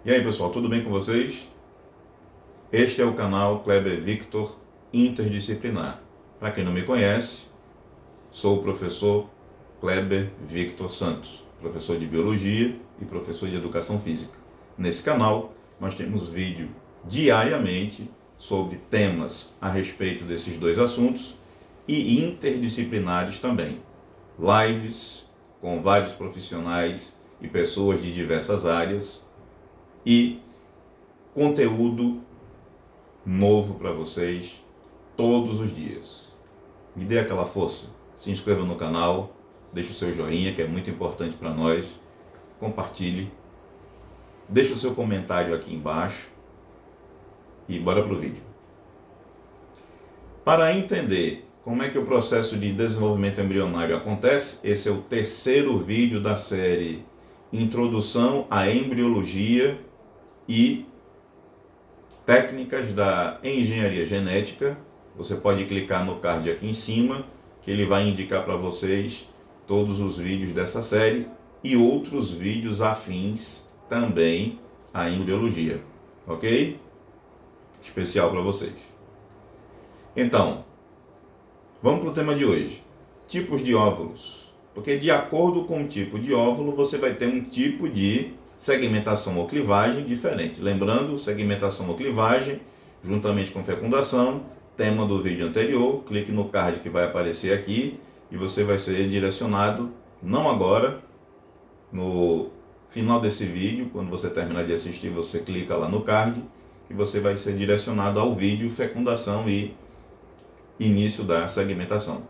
E aí pessoal, tudo bem com vocês? Este é o canal Kleber Victor Interdisciplinar. Para quem não me conhece, sou o professor Kleber Victor Santos, professor de Biologia e professor de Educação Física. Nesse canal, nós temos vídeo diariamente sobre temas a respeito desses dois assuntos e interdisciplinares também. Lives com vários profissionais e pessoas de diversas áreas e conteúdo novo para vocês todos os dias. Me dê aquela força, se inscreva no canal, deixe o seu joinha, que é muito importante para nós, compartilhe, deixe o seu comentário aqui embaixo e bora pro vídeo. Para entender como é que o processo de desenvolvimento embrionário acontece, esse é o terceiro vídeo da série Introdução à Embriologia e Técnicas da Engenharia Genética. Você pode clicar no card aqui em cima, que ele vai indicar para vocês todos os vídeos dessa série e outros vídeos afins também à embriologia, ok? Especial para vocês. Então, vamos para o tema de hoje. Tipos de óvulos. Porque de acordo com o tipo de óvulo, você vai ter um tipo de segmentação ou clivagem diferente. Lembrando, segmentação ou clivagem, juntamente com fecundação, tema do vídeo anterior, clique no card que vai aparecer aqui e você vai ser direcionado, não agora, no final desse vídeo, quando você terminar de assistir, você clica lá no card e você vai ser direcionado ao vídeo fecundação e início da segmentação.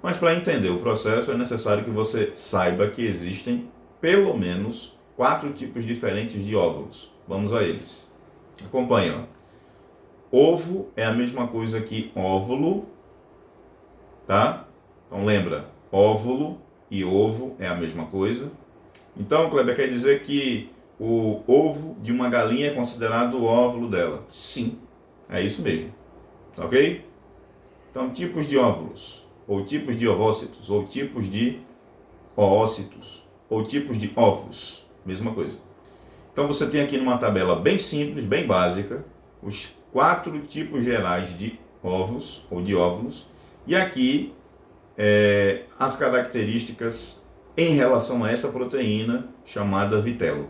Mas para entender o processo é necessário que você saiba que existem pelo menos 4 tipos diferentes de óvulos. Vamos a eles. Acompanhe, ó. Ovo é a mesma coisa que óvulo, tá? Então lembra, óvulo e ovo é a mesma coisa. Então, Kleber, quer dizer que o ovo de uma galinha é considerado o óvulo dela? Sim, é isso mesmo. Tá ok? Então, tipos de óvulos, ou tipos de ovócitos, ou tipos de oócitos, ou tipos de ovos, mesma coisa. Então, você tem aqui numa tabela bem simples, bem básica, os 4 tipos gerais de ovos, ou de óvulos, e aqui as características em relação a essa proteína chamada vitelo.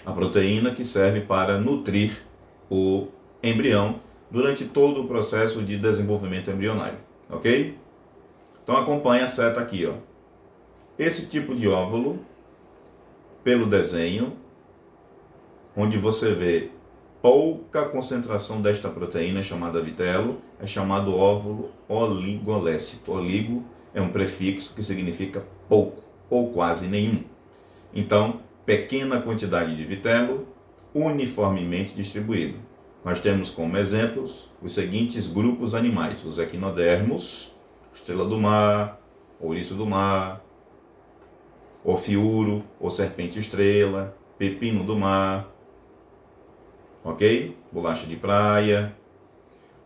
A proteína que serve para nutrir o embrião durante todo o processo de desenvolvimento embrionário, ok? Então acompanhe a seta aqui, ó. Esse tipo de óvulo, pelo desenho, onde você vê pouca concentração desta proteína chamada vitelo, é chamado óvulo oligolécito. Oligo é um prefixo que significa pouco ou quase nenhum. Então, pequena quantidade de vitelo, uniformemente distribuído. Nós temos como exemplos os seguintes grupos animais: os equinodermos, estrela do mar, ouriço do mar, ofiuro ou serpente estrela, pepino do mar, ok? Bolacha de praia.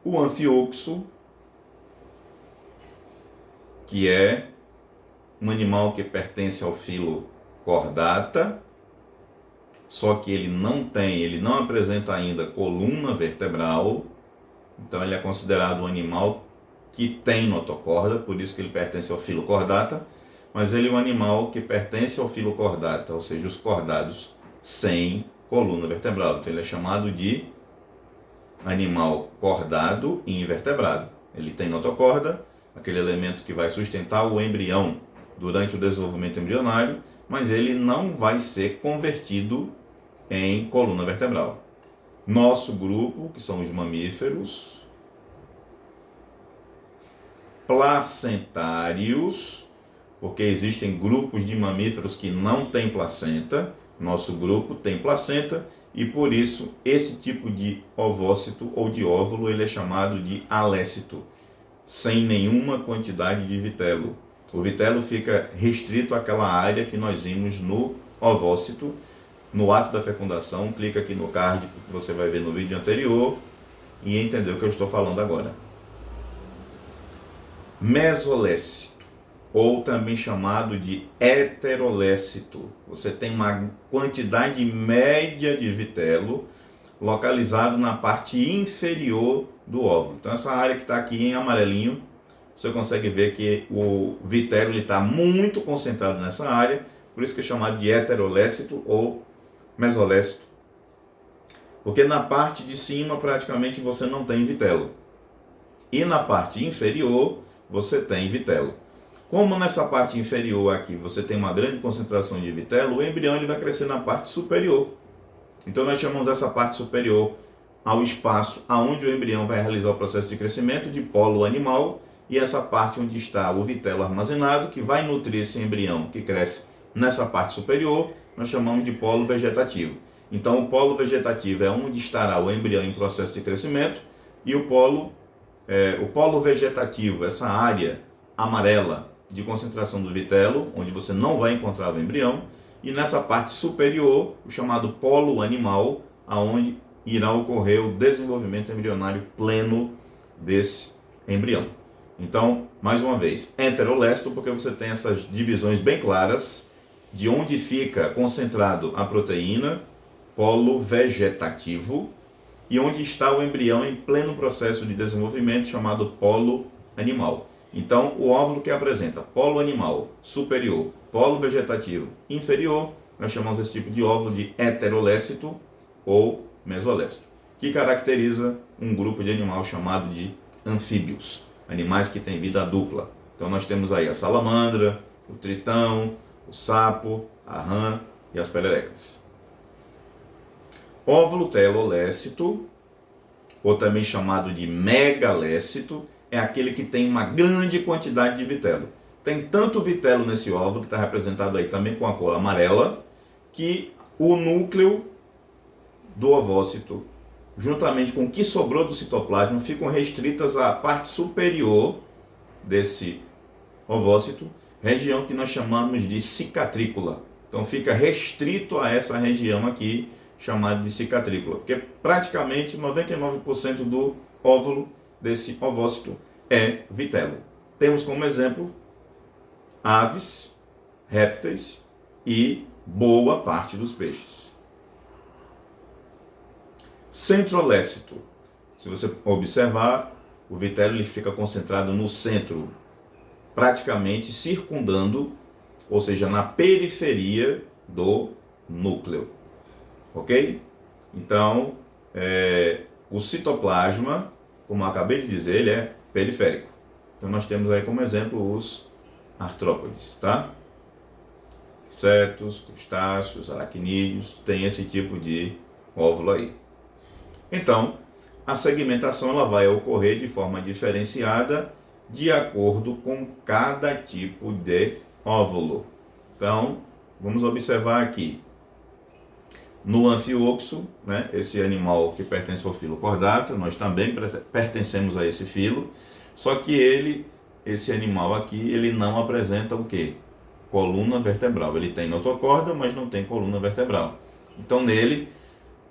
O anfioxo, que é um animal que pertence ao filo Chordata, só que ele não apresenta ainda coluna vertebral, então ele é considerado um animal que tem notocorda, por isso que ele pertence ao filo Chordata, mas ele é um animal que pertence ao filo Chordata, ou seja, os cordados sem coluna vertebral, então ele é chamado de animal cordado e invertebrado. Ele tem notocorda, aquele elemento que vai sustentar o embrião durante o desenvolvimento embrionário, mas ele não vai ser convertido em coluna vertebral. Nosso grupo, que são os mamíferos placentários, porque existem grupos de mamíferos que não têm placenta, nosso grupo tem placenta e por isso esse tipo de ovócito ou de óvulo ele é chamado de alécito, sem nenhuma quantidade de vitelo. O vitelo fica restrito àquela área que nós vimos no ovócito, no ato da fecundação. Clica aqui no card que você vai ver no vídeo anterior e entender o que eu estou falando agora. Mesolécito. ou também chamado de heterolécito. Você tem uma quantidade média de vitelo localizado na parte inferior do óvulo. Então essa área que está aqui em amarelinho, você consegue ver que o vitelo está muito concentrado nessa área, por isso que é chamado de heterolécito ou mesolécito. Porque na parte de cima praticamente você não tem vitelo. E na parte inferior você tem vitelo. Como nessa parte inferior aqui você tem uma grande concentração de vitelo, o embrião ele vai crescer na parte superior. Então nós chamamos essa parte superior ao espaço aonde o embrião vai realizar o processo de crescimento de polo animal, e essa parte onde está o vitelo armazenado, que vai nutrir esse embrião que cresce nessa parte superior, nós chamamos de polo vegetativo. Então o polo vegetativo é onde estará o embrião em processo de crescimento, e o polo vegetativo, essa área amarela de concentração do vitelo, onde você não vai encontrar o embrião, e nessa parte superior, o chamado polo animal, aonde irá ocorrer o desenvolvimento embrionário pleno desse embrião. Então, mais uma vez, heterolécito, porque você tem essas divisões bem claras de onde fica concentrado a proteína, polo vegetativo, e onde está o embrião em pleno processo de desenvolvimento, chamado polo animal. Então, o óvulo que apresenta polo animal superior, polo vegetativo inferior, nós chamamos esse tipo de óvulo de heterolécito ou mesolécito, que caracteriza um grupo de animal chamado de anfíbios, animais que têm vida dupla. Então, nós temos aí a salamandra, o tritão, o sapo, a rã e as pererecas. Óvulo telolécito, ou também chamado de megalécito, é aquele que tem uma grande quantidade de vitelo. Tem tanto vitelo nesse óvulo, que está representado aí também com a cor amarela, que o núcleo do ovócito, juntamente com o que sobrou do citoplasma, ficam restritas à parte superior desse ovócito, região que nós chamamos de cicatrícula. Então fica restrito a essa região aqui, chamada de cicatrícula, porque praticamente 99% do óvulo desse ovócito é vitelo. Temos como exemplo aves, répteis e boa parte dos peixes. Centrolécito. Se você observar, o vitelo ele fica concentrado no centro, praticamente circundando, ou seja, na periferia do núcleo. Ok? Então, o citoplasma, como eu acabei de dizer, ele é periférico. Então, nós temos aí como exemplo os artrópodes, tá? Insetos, crustáceos, aracnídeos, tem esse tipo de óvulo aí. Então, a segmentação ela vai ocorrer de forma diferenciada de acordo com cada tipo de óvulo. Então, vamos observar aqui. No anfíoxo, né, esse animal que pertence ao filo Chordata, nós também pertencemos a esse filo, só que esse animal aqui, ele não apresenta o quê? Coluna vertebral. Ele tem notocorda, mas não tem coluna vertebral. Então nele,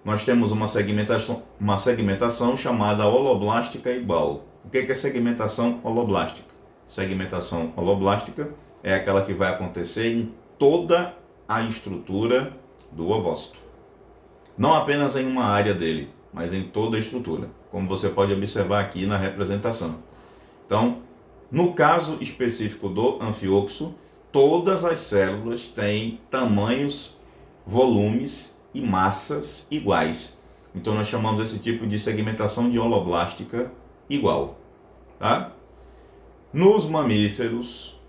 nós temos uma segmentação chamada holoblástica igual. O que é segmentação holoblástica? Segmentação holoblástica é aquela que vai acontecer em toda a estrutura do ovócito. Não apenas em uma área dele, mas em toda a estrutura, como você pode observar aqui na representação. Então, no caso específico do anfíoxo, todas as células têm tamanhos, volumes e massas iguais. Então, nós chamamos esse tipo de segmentação de holoblástica igual. Tá? Nos mamíferos,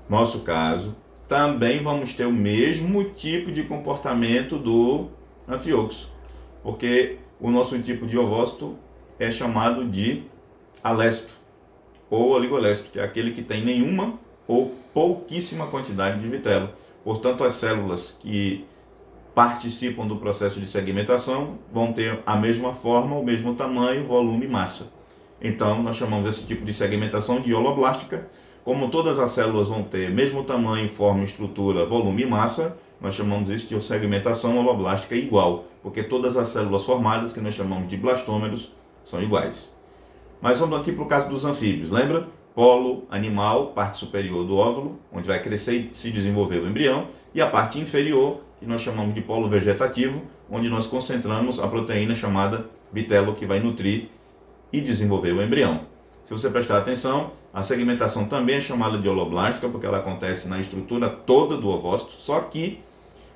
nosso caso, também vamos ter o mesmo tipo de comportamento do anfíoxo, porque o nosso tipo de ovócito é chamado de alécito ou oligolécito, que é aquele que tem nenhuma ou pouquíssima quantidade de vitelo. Portanto, as células que participam do processo de segmentação vão ter a mesma forma, o mesmo tamanho, volume e massa. Então, nós chamamos esse tipo de segmentação de holoblástica. Como todas as células vão ter mesmo tamanho, forma, estrutura, volume e massa, nós chamamos isso de segmentação holoblástica igual, porque todas as células formadas, que nós chamamos de blastômeros, são iguais. Mas vamos aqui para o caso dos anfíbios. Lembra? polo animal, parte superior do óvulo, onde vai crescer e se desenvolver o embrião, e a parte inferior, que nós chamamos de polo vegetativo, onde nós concentramos a proteína chamada vitelo, que vai nutrir e desenvolver o embrião. Se você prestar atenção, a segmentação também é chamada de holoblástica, porque ela acontece na estrutura toda do ovócito, só que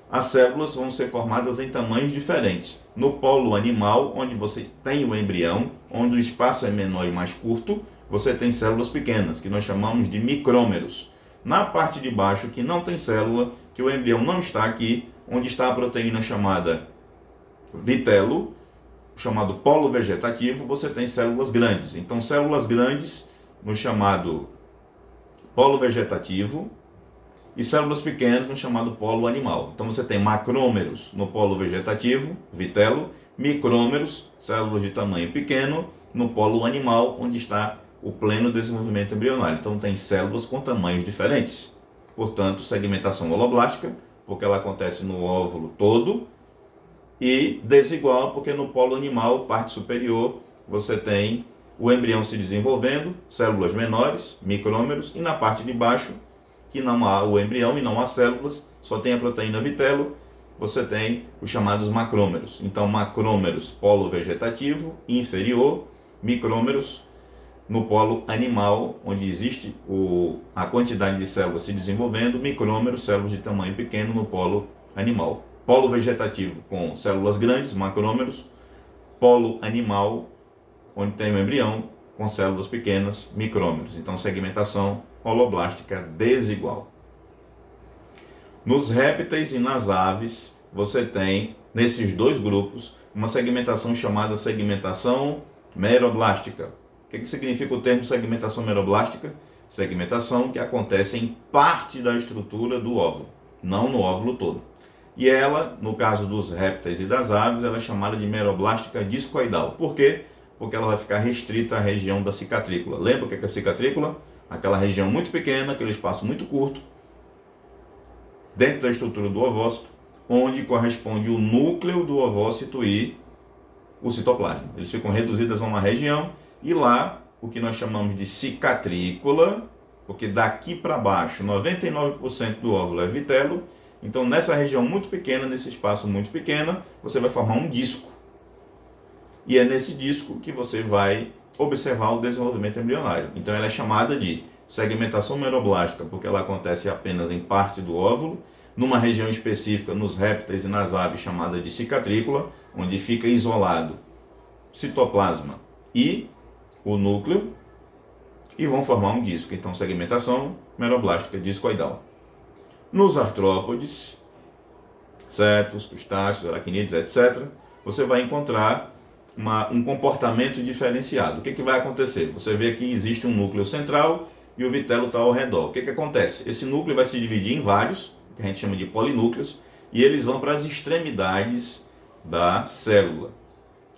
as células vão ser formadas em tamanhos diferentes. No polo animal, onde você tem o embrião, onde o espaço é menor e mais curto, você tem células pequenas, que nós chamamos de micrômeros. Na parte de baixo, que não tem célula, que o embrião não está aqui, onde está a proteína chamada vitelo, chamado polo vegetativo, você tem células grandes. Então, células grandes no chamado polo vegetativo e células pequenas no chamado polo animal. Então, você tem macrômeros no polo vegetativo, vitelo, micrômeros, células de tamanho pequeno, no polo animal, onde está o pleno desenvolvimento embrionário. Então, tem células com tamanhos diferentes. Portanto, segmentação holoblástica, porque ela acontece no óvulo todo, e desigual, porque no polo animal, parte superior, você tem o embrião se desenvolvendo, células menores, micrômeros, e na parte de baixo, que não há o embrião e não há células, só tem a proteína vitelo, você tem os chamados macrômeros. Então, macrômeros, polo vegetativo, inferior, micrômeros, no polo animal, onde existe a quantidade de células se desenvolvendo, micrômeros, células de tamanho pequeno no polo animal. Polo vegetativo com células grandes, macrômeros, polo animal, onde tem o embrião, com células pequenas, micrômeros. Então, segmentação holoblástica desigual. Nos répteis e nas aves, você tem, nesses dois grupos, uma segmentação chamada segmentação meroblástica. O que significa o termo segmentação meroblástica? Segmentação que acontece em parte da estrutura do óvulo, não no óvulo todo. E ela, no caso dos répteis e das aves, ela é chamada de meroblástica discoidal. Por quê? Porque ela vai ficar restrita à região da cicatrícula. Lembra o que é a cicatrícula? Aquela região muito pequena, aquele espaço muito curto, dentro da estrutura do ovócito, onde corresponde o núcleo do ovócito e o citoplasma. Eles ficam reduzidos a uma região, e lá, o que nós chamamos de cicatrícula, porque daqui para baixo, 99% do óvulo é vitelo. Então, nessa região muito pequena, nesse espaço muito pequeno, você vai formar um disco. E é nesse disco que você vai observar o desenvolvimento embrionário. Então, ela é chamada de segmentação meroblástica, porque ela acontece apenas em parte do óvulo, numa região específica, nos répteis e nas aves, chamada de cicatrícula, onde fica isolado citoplasma e o núcleo, e vão formar um disco. Então, segmentação meroblástica discoidal. Nos artrópodes, insetos, crustáceos, aracnídeos, etc., você vai encontrar um comportamento diferenciado. O que vai acontecer? Você vê que existe um núcleo central e o vitelo está ao redor. O que acontece? Esse núcleo vai se dividir em vários, que a gente chama de polinúcleos, e eles vão para as extremidades da célula,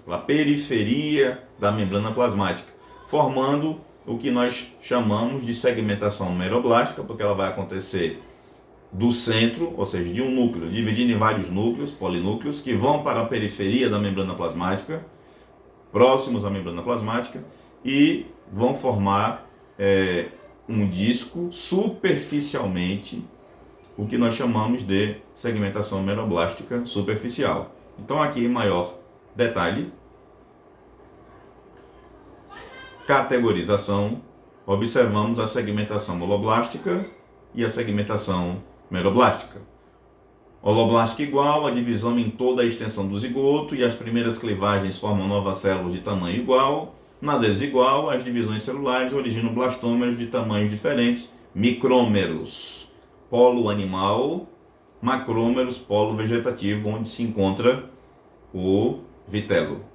a periferia da membrana plasmática, formando o que nós chamamos de segmentação meroblástica, porque ela vai acontecer do centro, ou seja, de um núcleo, dividido em vários núcleos, polinúcleos, que vão para a periferia da membrana plasmática, próximos à membrana plasmática, e vão formar um disco superficialmente, o que nós chamamos de segmentação meroblástica superficial. Então, aqui, em maior detalhe, categorização, observamos a segmentação holoblástica e a segmentação meroblástica. Holoblástica igual, a divisão em toda a extensão do zigoto, e as primeiras clivagens formam novas células de tamanho igual. Na desigual, as divisões celulares originam blastômeros de tamanhos diferentes, micrômeros, polo animal, macrômeros, polo vegetativo, onde se encontra o vitelo.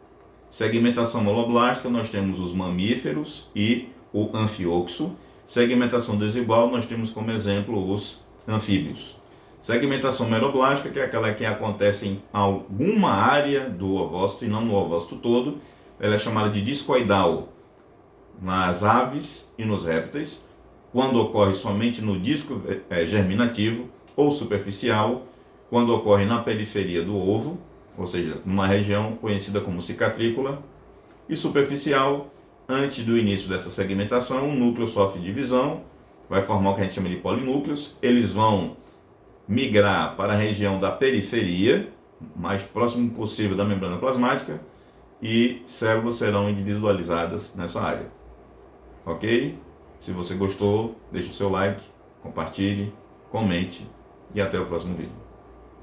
Segmentação holoblástica, nós temos os mamíferos e o anfíoxo. Segmentação desigual, nós temos como exemplo os anfíbios. Segmentação meroblástica, que é aquela que acontece em alguma área do ovócito e não no ovócito todo, ela é chamada de discoidal nas aves e nos répteis, quando ocorre somente no disco germinativo, ou superficial, quando ocorre na periferia do ovo, ou seja, numa região conhecida como cicatrícula, e superficial, Antes do início dessa segmentação, o núcleo sofre divisão, vai formar o que a gente chama de polinúcleos. Eles vão migrar para a região da periferia, mais próximo possível da membrana plasmática, e células serão individualizadas nessa área. Ok? Se você gostou, deixe o seu like, compartilhe, comente e até o próximo vídeo.